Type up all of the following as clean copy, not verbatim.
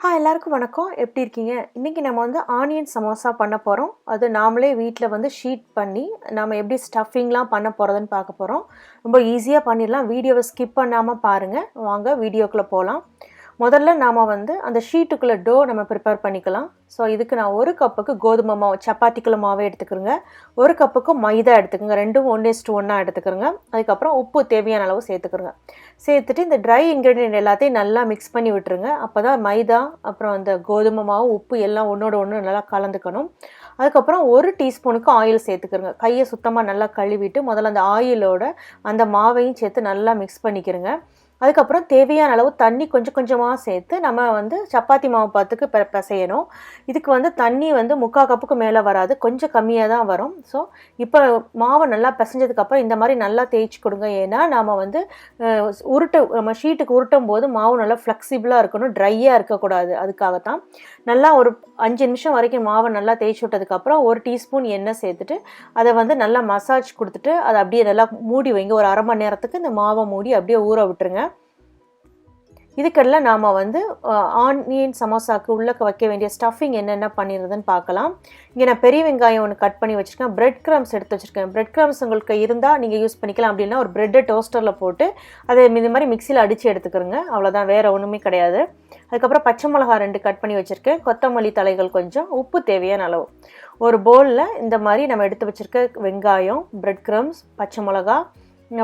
எல்லாருக்கும் வணக்கம். எப்படி இருக்கீங்க? இன்னைக்கு நம்ம வந்து ஆனியன் சமோசா பண்ண போறோம். அது நாமளே வீட்ல வந்து ஷீட் பண்ணி, நாம எப்படி ஸ்டஃபிங்லாம் பண்ண போறதுன்னு பார்க்க போறோம். ரொம்ப ஈஸியா பண்ணிடலாம். வீடியோவை ஸ்கிப் பண்ணாம பாருங்க. வாங்க வீடியோக்குள்ள போலாம். முதல்ல நாம வந்து அந்த ஷீட்டுக்குள்ள டோ நம்ம ப்ரிப்பேர் பண்ணிக்கலாம். ஸோ இதுக்கு நான் 1 கப்புக்கு கோதுமை மாவு, சப்பாத்திக்குள்ள மாவே எடுத்துக்கிறேங்க. 1 கப்புக்கு மைதா எடுத்துக்கோங்க. ரெண்டும் 1:1 எடுத்துக்கிறேங்க. அதுக்கப்புறம் உப்பு தேவையான அளவு சேர்த்துக்கிறேங்க. சேர்த்துட்டு இந்த ட்ரை இன்க்ரீடியன்ட் எல்லாத்தையும் நல்லா மிக்ஸ் பண்ணி விட்டுருங்க. அப்போ தான் மைதா அப்புறம் அந்த கோதுமை மாவு உப்பு எல்லாம் ஒன்றோட ஒன்று நல்லா கலந்துக்கணும். அதுக்கப்புறம் 1 டீஸ்பூனுக்கு ஆயில் சேர்த்துக்கிறங்க. கையை சுத்தமாக நல்லா கழுவிட்டு முதல்ல அந்த ஆயிலோட அந்த மாவையும் சேர்த்து நல்லா மிக்ஸ் பண்ணிக்கிறங்க. அதுக்கப்புறம் தேவையான அளவு தண்ணி கொஞ்சம் கொஞ்சமாக சேர்த்து நம்ம வந்து சப்பாத்தி மாவு பாத்துக்கு பிசையணும். இதுக்கு வந்து தண்ணி வந்து 3/4 கப்புக்கு மேலே வராது, கொஞ்சம் கம்மியாக தான் வரும். ஸோ இப்போ மாவை நல்லா பிசைஞ்சதுக்கப்புறம் இந்த மாதிரி நல்லா தேய்ச்சி கொடுங்க. ஏன்னா நாம் வந்து நம்ம ஷீட்டுக்கு உருட்டும் போது மாவு நல்லா ஃப்ளெக்சிபிளாக இருக்கணும், ட்ரையாக இருக்கக்கூடாது. அதுக்காகத்தான் நல்லா ஒரு 5 நிமிஷம் வரைக்கும் மாவை நல்லா தேய்ச்சி விட்டதுக்கப்புறம் 1 டீஸ்பூன் எண்ணெய் சேர்த்துட்டு அதை வந்து நல்லா மசாஜ் கொடுத்துட்டு அதை அப்படியே நல்லா மூடி வைங்க. ஒரு அரை மணி நேரத்துக்கு இந்த மாவை மூடி அப்படியே ஊற விட்டுருங்க. இதுக்கெல்லாம் நாம் வந்து ஆனியன் சமோசாவுக்கு உள்ளே வைக்க வேண்டிய ஸ்டஃபிங் என்னென்ன பண்ணிடுறதுன்னு பார்க்கலாம். இங்கே நான் பெரிய வெங்காயம் ஒன்று கட் பண்ணி வச்சுருக்கேன். பிரெட் க்ரம்ஸ் எடுத்து வச்சுருக்கேன். பிரெட் க்ரம்ஸ் உங்களுக்கு இருந்தால் நீங்கள் யூஸ் பண்ணிக்கலாம். அப்படின்னா ஒரு பிரெட்டை டோஸ்டரில் போட்டு அதை இந்த மாதிரி மிக்சியில் அடித்து எடுத்துக்கிறோங்க. அவ்வளோதான், வேறு ஒன்றுமே கிடையாது. அதுக்கப்புறம் பச்சை மிளகா 2 கட் பண்ணி வச்சுருக்கேன். கொத்தமல்லி தலைகள் கொஞ்சம், உப்பு தேவையான அளவு. ஒரு பவுலில் இந்த மாதிரி நம்ம எடுத்து வச்சுருக்க வெங்காயம், பிரெட் க்ரம்ஸ், பச்சை மிளகா,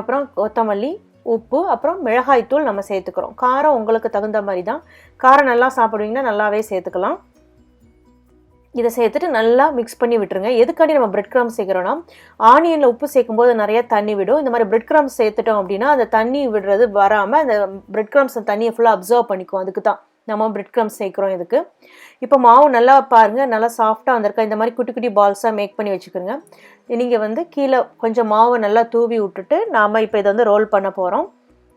அப்புறம் கொத்தமல்லி, உப்பு, அப்புறம் மிளகாய்த்தூள் நம்ம சேர்த்துக்கிறோம். காரம் உங்களுக்கு தகுந்த மாதிரி தான். காரம் நல்லா சாப்பிடுவீங்கன்னா நல்லாவே சேர்த்துக்கலாம். இதை சேர்த்துட்டு நல்லா மிக்ஸ் பண்ணி விட்டுருங்க. எதுக்காண்டி நம்ம பிரெட் க்ரம்ஸ் சேர்க்குறோன்னா, ஆனியனில் உப்பு சேர்க்கும்போது நிறையா தண்ணி விடும். இந்த மாதிரி பிரெட் க்ரம்ஸ் சேர்த்துட்டோம் அப்படின்னா அந்த தண்ணி விடுறது வராமல் அந்த பிரெட் க்ரம்ஸ் தண்ணியை ஃபுல்லாக அப்சர்வ் பண்ணிக்கும். அதுக்கு தான் நம்ம பிரெட் க்ரம்ஸ் சேர்க்குறோம் இதுக்கு. இப்போ மாவு நல்லா பாருங்கள், நல்லா சாஃப்டாக வந்திருக்கா. இந்த மாதிரி குட்டி குட்டி பால்ஸாக மேக் பண்ணி வச்சுக்கோங்க. நீங்கள் வந்து கீழே கொஞ்சம் மாவு நல்லா தூவி விட்டுட்டு நாம் இப்போ இதை வந்து ரோல் பண்ண போகிறோம்.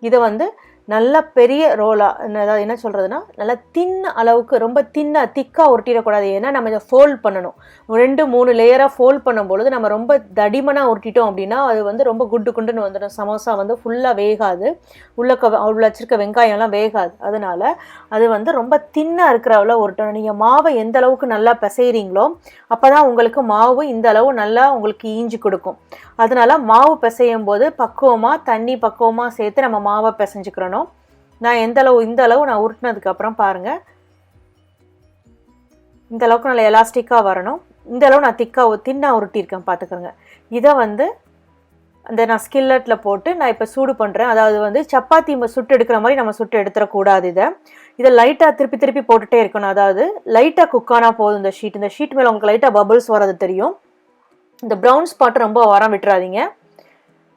இதை வந்து நல்லா பெரிய ரோலாக, அதாவது என்ன சொல்கிறதுனா நல்லா தின்ன அளவுக்கு, ரொம்ப திக்காக உருட்டிடக்கூடாது. ஏன்னா நம்ம இதை ஃபோல்ட் பண்ணணும். 2-3 லேயராக ஃபோல்ட் பண்ணும்பொழுது நம்ம ரொம்ப தடிமனாக உருட்டிட்டோம் அப்படின்னா அது வந்து ரொம்ப குண்டுன்னு வந்துடும். சமோசா வந்து ஃபுல்லாக வேகாது, உள்ள வச்சுருக்க வெங்காயம்லாம் வேகாது. அதனால் அது வந்து ரொம்ப தின்னாக இருக்கிற அளவு உருட்டணும். நீங்கள் மாவை எந்த அளவுக்கு நல்லா பிசைகிறீங்களோ அப்போ தான் உங்களுக்கு மாவு இந்த அளவு நல்லா உங்களுக்கு ஈஞ்சி கொடுக்கும். அதனால் மாவு பிசையும் போது பக்குவமாக தண்ணி பக்குவமாக சேர்த்து நம்ம மாவை பிசைஞ்சுக்கிறணும். நான் இந்த அளவு நான் உருட்டினதுக்கப்புறம் பாருங்கள், இந்த அளவுக்கு நல்லா எலாஸ்டிக்காக வரணும். இந்த அளவு நான் தின்னாக உருட்டியிருக்கேன் பார்த்துக்கோங்க. இதை வந்து அந்த நான் ஸ்கில்லட்டில் போட்டு நான் இப்போ சூடு பண்ணுறேன். அதாவது வந்து சப்பாத்தி சுட்டு எடுக்கிற மாதிரி நம்ம சுட்டு எடுத்துடக்கூடாது. இதை லைட்டாக திருப்பி போட்டுகிட்டே இருக்கணும். அதாவது லைட்டாக குக்கானா போதும். இந்த ஷீட் மேலே உங்களுக்கு லைட்டாக பபிள்ஸ் வரது தெரியும். இந்த ப்ரௌன் ஸ்பாட் ரொம்ப வரம் விட்டுறாதீங்க.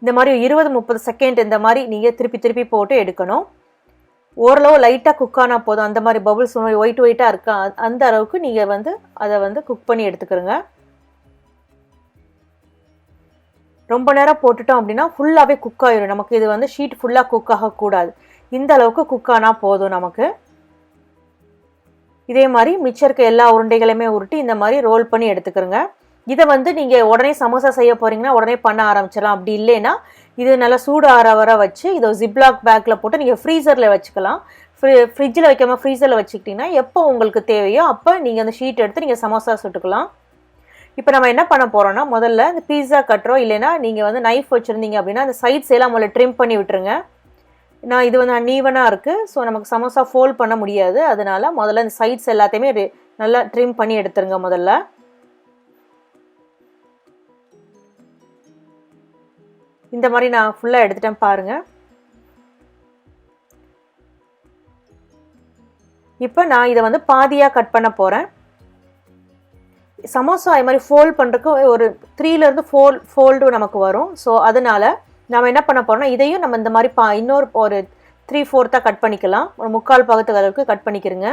இந்த மாதிரி 20-30 செகண்ட் இந்த மாதிரி நீங்கள் திருப்பி போட்டு எடுக்கணும். ஓரளவு லைட்டாக குக்கானா போதும். அந்த மாதிரி பபுள்ஸ் ஒயிட்டாக இருக்கா அந்த அளவுக்கு நீங்கள் வந்து அதை வந்து குக் பண்ணி எடுத்துக்கிறோங்க. ரொம்ப நேரம் போட்டுட்டோம் அப்படின்னா ஃபுல்லாகவே குக் ஆகிடும் நமக்கு. இது வந்து ஷீட் ஃபுல்லாக குக் ஆகக்கூடாது. இந்த அளவுக்கு குக்கானா போதும் நமக்கு. இதே மாதிரி மிச்சம் இருக்க எல்லா உருண்டைகளையுமே உருட்டி இந்த மாதிரி ரோல் பண்ணி எடுத்துக்கிறோங்க. இதை வந்து நீங்கள் உடனே சமோசா செய்ய போகிறீங்கன்னா உடனே பண்ண ஆரம்பிச்சிடலாம். அப்படி இல்லைன்னா இது நல்லா சூடு வர வச்சு இதை ஜிப்லாக் பேக்கில் போட்டு நீங்கள் ஃப்ரீசரில் வச்சுக்கலாம். ஃப்ரிட்ஜில் வைக்காமல் ஃப்ரீசரில் வச்சுக்கிட்டிங்கன்னா எப்போ உங்களுக்கு தேவையோ அப்போ நீங்கள் அந்த ஷீட் எடுத்து நீங்கள் சமோசா சுட்டுக்கலாம். இப்போ நம்ம என்ன பண்ண போகிறோன்னா, முதல்ல இந்த பீஸா கட்டுறோ இல்லைன்னா நீங்கள் வந்து நைஃப் வச்சுருந்தீங்க அப்படின்னா அந்த சைட்ஸ் எல்லாம் முதல்ல ட்ரிம் பண்ணி விட்டுருங்க. நான் இது வந்து அன்ஈவனாக இருக்குது, ஸோ நமக்கு சமோசா ஃபோல்ட் பண்ண முடியாது. அதனால் முதல்ல இந்த சைட்ஸ் எல்லாத்தையுமே நல்லா ட்ரிம் பண்ணி எடுத்துருங்க. முதல்ல இந்த மாதிரி நான் ஃபுல்லாக எடுத்துட்டேன் பாருங்கள். இப்போ நான் இதை வந்து பாதியாக கட் பண்ண போகிறேன். சமோசா இது மாதிரி ஃபோல்ட் பண்ணுறதுக்கு ஒரு 3 ஃபோல்டு நமக்கு வரும். ஸோ அதனால் நம்ம என்ன பண்ண போகிறோம்னா, இதையும் நம்ம இந்த மாதிரி இன்னொரு ஒரு 3/4 கட் பண்ணிக்கலாம். ஒரு 3/4 பாகத்துக்கு அளவுக்கு கட் பண்ணிக்கிறங்க.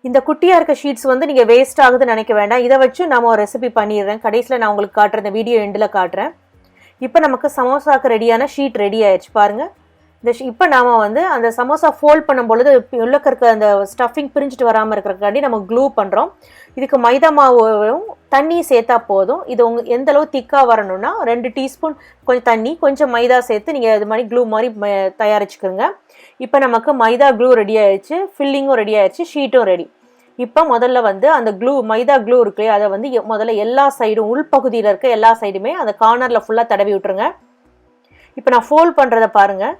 இந்த குட்டியாக இருக்க ஷீட்ஸ் வந்து நீங்கள் வேஸ்ட் ஆகுதுன்னு நினைக்க வேண்டாம். இதை வச்சு நம்ம ஒரு ரெசிபி பண்ணிடுறேன். கடைசியில் நான் உங்களுக்கு காட்டுறேன், இந்த வீடியோ எண்டில் காட்டுறேன். இப்போ நமக்கு சமோசாவுக்கு ரெடியான ஷீட் ரெடி ஆயிடுச்சு பாருங்கள். இப்போ நாம் வந்து அந்த சமோசா ஃபோல்ட் பண்ணும்பொழுது உள்ளக்க இருக்க அந்த ஸ்டஃபிங் பிரிஞ்சுட்டு வராமல் இருக்கிறக்காண்டி நம்ம க்ளூ பண்ணுறோம். இதுக்கு மைதா மாவும் தண்ணி சேர்த்தா போதும். இது எந்த அளவு திக்காக வரணும்னா 2 டீஸ்பூன் கொஞ்சம் தண்ணி கொஞ்சம் மைதா சேர்த்து நீங்கள் இது மாதிரி க்ளூ மாதிரி தயாரிச்சுக்கிறோங்க. இப்போ நமக்கு மைதா க்ளூ ரெடி ஆயிடுச்சு, ஃபில்லிங்கும் ரெடி ஆயிடுச்சு, ஷீட்டும் ரெடி. இப்போ முதல்ல வந்து அந்த மைதா க்ளூ இருக்கு அதை வந்து முதல்ல எல்லா சைடும் உள்பகுதியில் இருக்க எல்லா சைடுமே அந்த கார்னரில் ஃபுல்லாக தடவி விட்டுருங்க. இப்போ நான் ஃபோல்ட் பண்ணுறதை பாருங்கள்.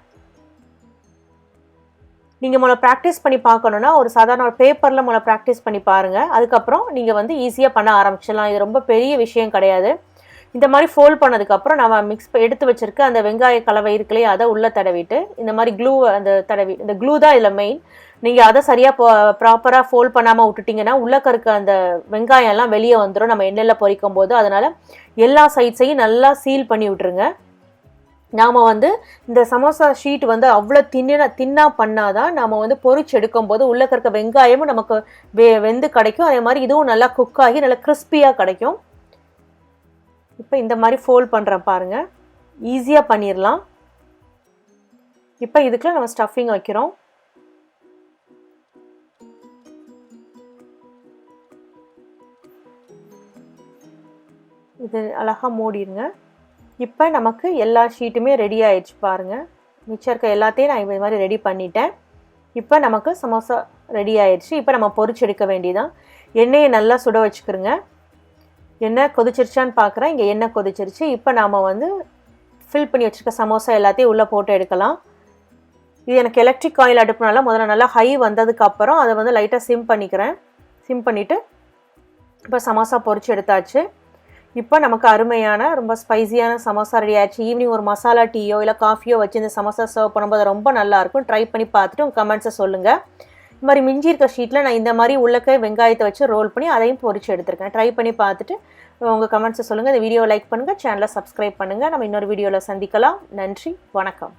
நீங்கள் முதல்ல ப்ராக்டிஸ் பண்ணி பார்க்கணுன்னா ஒரு சாதாரண ஒரு பேப்பரில் முதல்ல ப்ராக்டிஸ் பண்ணி பாருங்கள். அதுக்கப்புறம் நீங்கள் வந்து ஈஸியாக பண்ண ஆரம்பிச்சிடலாம். இது ரொம்ப பெரிய விஷயம் கிடையாது. இந்த மாதிரி ஃபோல்ட் பண்ணதுக்கப்புறம் நம்ம எடுத்து வச்சுருக்க அந்த வெங்காய கலவை இருக்குல்லையே அதை உள்ளே தடவிட்டு இந்த மாதிரி க்ளூ இந்த க்ளூ தான் இதில் மெயின். நீங்கள் அதை சரியாக ப்ராப்பராக ஃபோல்ட் பண்ணாமல் விட்டுட்டிங்கன்னா உள்ளக்க இருக்க அந்த வெங்காயம்லாம் வெளியே வந்துடும் நம்ம எண்ணெயில் பொரிக்கும் போது. அதனால் எல்லா சைட்ஸையும் நல்லா சீல் பண்ணி விட்டுருங்க. நாம் வந்து இந்த சமோசா ஷீட் வந்து அவ்வளோ தின்னாக பண்ணாதான் நாம் வந்து பொரிச்சு எடுக்கும் போது உள்ளே இருக்க வெங்காயமும் நமக்கு வெந்து கிடைக்கும். அதே மாதிரி இதுவும் நல்லா குக் ஆகி நல்லா கிறிஸ்பியாக கிடைக்கும். இப்போ இந்த மாதிரி ஃபோல்ட் பண்ணுறேன் பாருங்கள், ஈஸியாக பண்ணிடலாம். இப்போ இதுக்குள்ள நம்ம ஸ்டஃபிங் வைக்கிறோம். இது அழகாக மூடிடுங்க. இப்போ நமக்கு எல்லா ஷீட்டுமே ரெடி ஆயிடுச்சு பாருங்கள். மிச்சம் இருக்க எல்லாத்தையும் நான் இது மாதிரி ரெடி பண்ணிட்டேன். இப்போ நமக்கு சமோசா ரெடி ஆயிடுச்சு. இப்போ நம்ம பொரிச்சு எடுக்க வேண்டியதான். எண்ணெயை நல்லா சுட வச்சுக்கிறோங்க. எண்ணெய் கொதிச்சிருச்சான்னு பார்க்குறேன். இங்கே எண்ணெய் கொதிச்சிருச்சு. இப்போ நாம் வந்து ஃபில் பண்ணி வச்சுருக்க சமோசா எல்லாத்தையும் உள்ளே போட்டு எடுக்கலாம். இது எனக்கு எலக்ட்ரிக் ஆயில் அடுப்புனால முதல்ல நல்லா ஹை வந்ததுக்கப்புறம் அதை வந்து லைட்டாக சிம் பண்ணிக்கிறேன். சிம் பண்ணிவிட்டு இப்போ சமோசா பொரிச்சு எடுத்தாச்சு. இப்போ நமக்கு அருமையான ரொம்ப ஸ்பைசியான சமோசா ரெடி ஆயிடுச்சு. ஈவினிங் ஒரு மசாலா டீயோ இல்லை காஃபியோ வச்சு இந்த சமோசா சர்வ் பண்ணும்போது ரொம்ப நல்லாயிருக்கும். ட்ரை பண்ணி பார்த்துட்டு உங்கள் கமெண்ட்ஸை சொல்லுங்கள். இந்த மாதிரி மிஞ்சி இருக்க ஷீட்டில் நான் இந்த மாதிரி உள்ளக்க வெங்காயத்தை வச்சு ரோல் பண்ணி அதையும் பொரிச்சு எடுத்துருக்கேன். ட்ரை பண்ணி பார்த்துட்டு உங்கள் கமெண்ட்ஸை சொல்லுங்கள். இந்த வீடியோவை லைக் பண்ணுங்கள், சேனலை சப்ஸ்கிரைப் பண்ணுங்கள். நம்ம இன்னொரு வீடியோவில் சந்திக்கலாம். நன்றி, வணக்கம்.